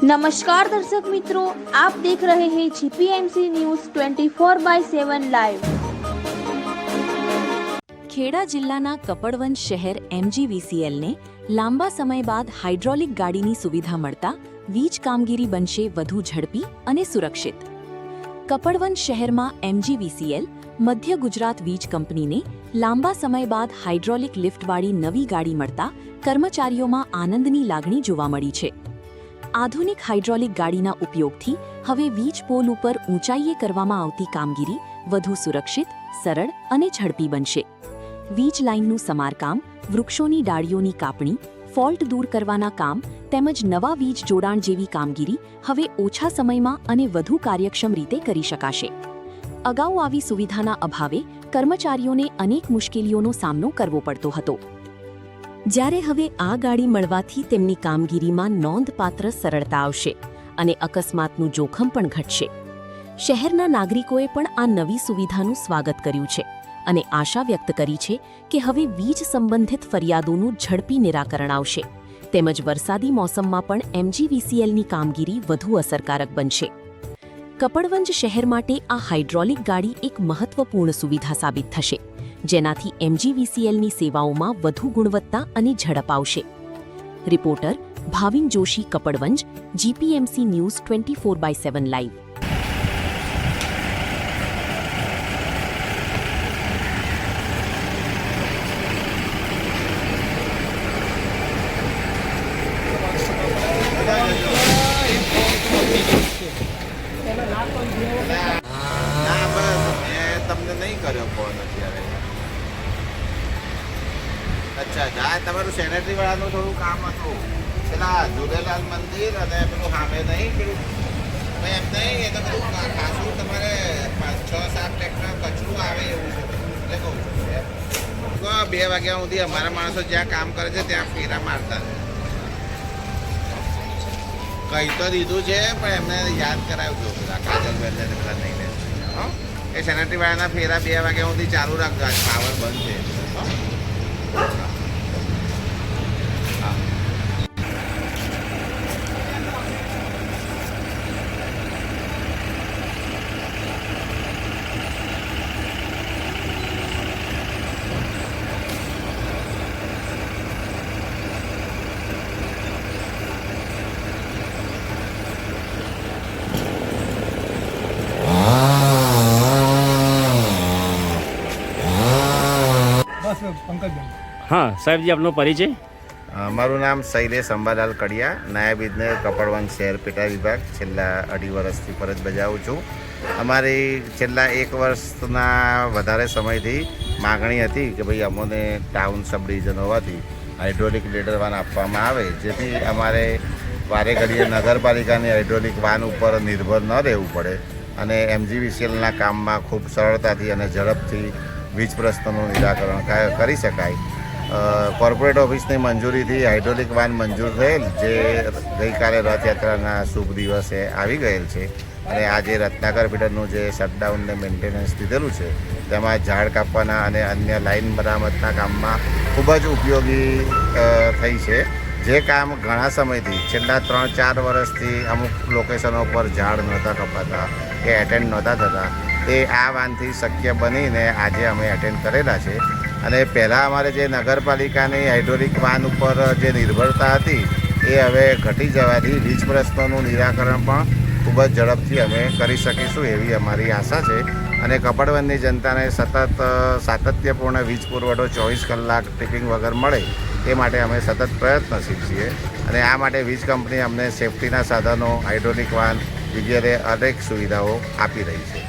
नमस्कार दर्शक मित्रों, आप देख रहे हैं जीपीएमसी न्यूज़ 24/7 લાઈવ। ખેડા જિલ્લાના કપડવંજ શહેર એમજીવીસીએલને લાંબા સમય બાદ હાઇડ્રોલિક ગાડીની સુવિધા મળતા વીજ કામગીરી બનશે વધુ ઝડપી અને સુરક્ષિત। કપડવંજ શહેરમાં એમજીવીસીએલ મધ્ય ગુજરાત વીજ કંપનીને લાંબા સમય બાદ હાઇડ્રોલિક લિફ્ટવાળી નવી ગાડી મળતા કર્મચારીઓમાં આનંદની લાગણી જોવા મળી છે। આધુનિક હાઇડ્રોલિક ગાડીના ઉપયોગથી હવે વીજ પોલ ઉપર ઊંચાઈએ કરવામાં આવતી કામગીરી વધુ સુરક્ષિત, સરળ અને ઝડપી બનશે। વીજ લાઇનનું સમારકામ, વૃક્ષોની ડાળીઓની કાપણી, ફોલ્ટ દૂર કરવાના કામ તેમજ નવા વીજ જોડાણ જેવી કામગીરી હવે ઓછા સમયમાં અને વધુ કાર્યક્ષમ રીતે કરી શકાશે। અગાઉ આવી સુવિધાના અભાવે કર્મચારીઓને અનેક મુશ્કેલીઓનો સામનો કરવો પડતો હતો, જ્યારે હવે આ ગાડી મળવાથી તેમની કામગીરીમાં નોંધપાત્ર સરળતા આવશે અને અકસ્માતનું જોખમ પણ ઘટશે। શહેરના નાગરિકોએ પણ આ નવી સુવિધાનું સ્વાગત કર્યું છે અને આશા વ્યક્ત કરી છે કે હવે વીજ સંબંધિત ફરિયાદોનું ઝડપી નિરાકરણ આવશે તેમજ વરસાદી મોસમમાં પણ એમજીવીસીએલની કામગીરી વધુ અસરકારક બનશે। કપડવંજ શહેર માટે આ હાઇડ્રોલિક ગાડી એક મહત્વપૂર્ણ સુવિધા સાબિત થશે, જેનાથી એમજીવીસીએલની સેવાઓમાં વધુ ગુણવત્તા અને ઝડપ આવશે। Reporter Bhavin Joshi, Kapadvanj, GPMC news 24/7 live. તમને નહીં કર્યો ફોન અત્યારે। અચ્છા, હા, તમારું સેનેટરી વાળાનું થોડું કામ હતું, પેલા ઝૂલેલાલ મંદિર અને પેલું સામે નહીં પેલું એમ નહીં, એ તો પેલું ખાસું તમારે 5-6-7 ટ્રેક્ટર કચરું આવે એવું છે એટલે કહું છું। 2 વાગ્યા સુધી અમારા માણસો જ્યાં કામ કરે છે ત્યાં ફેરા મારતા કહી તો દીધું છે, પણ એમને યાદ કરાવ્યું હતું પેલા કાજલબેનને બધા નહીં લે એ સેનેટરી વાળાના ફેરા 2 વાગ્યા સુધી ચાલુ રાખજો, આજ પાવર બંધ છે। हाँ साहेब जी, आपનો પરિચય? મારું નામ શૈલેષ અંબાલાલ કડિયા, નાયબ ઇજનેર કપડવંજ શહેર પેટા વિભાગ, છેલ્લા 2.5 વર્ષથી ફરજ બજાવું છું। અમારી છેલ્લા 1 વર્ષના વધારે સમયથી માગણી હતી કે ભાઈ અમને ટાઉન સબ ડિવિઝન હોવાથી હાઇડ્રોલિક લેડર વાન આપવામાં આવે, જેથી અમારે વારે ઘડીએ નગરપાલિકાની હાઇડ્રોલિક વાન ઉપર નિર્ભર ન રહેવું પડે અને એમજીવીસીએલના કામમાં ખૂબ સરળતાથી અને ઝડપથી વીજ પ્રશ્નોનું નિરાકરણ કરી શકાય। કોર્પોરેટ ઓફિસની મંજૂરીથી હાઇડ્રોલિક વાન મંજૂર થયેલ, જે ગઈકાલે રથયાત્રાના શુભ દિવસે આવી ગયેલ છે અને આજે રત્નાકર ફીડરનું જે શટડાઉન ને મેન્ટેનન્સ દીધેલું છે તેમાં ઝાડ કાપવાના અને અન્ય લાઇન મરામતના કામમાં ખૂબ જ ઉપયોગી થઈ છે। જે કામ ઘણા સમયથી છેલ્લા 3-4 વર્ષથી અમુક લોકેશનો પર ઝાડ નહોતા કપાતા કે એટેન્ડ નહોતા થતા, તે આ વાનથી શક્ય બનીને આજે અમે એટેન્ડ કરેલા છે। અને પહેલાં અમારે જે નગરપાલિકાની હાઇડ્રોલિક વાન ઉપર જે નિર્ભરતા હતી એ હવે ઘટી જવાથી વીજ પ્રશ્નોનું નિરાકરણ પણ ખૂબ જ ઝડપથી અમે કરી શકીશું એવી અમારી આશા છે। અને કપડવંજની જનતાને સતત સાતત્યપૂર્ણ વીજ પુરવઠો 24 કલાક ટિપિંગ વગર મળે એ માટે અમે સતત પ્રયત્નશીલ છીએ અને આ માટે વીજ કંપની અમને સેફટીના સાધનો, હાઇડ્રોલિક વાન વગેરે અનેક સુવિધાઓ આપી રહી છે।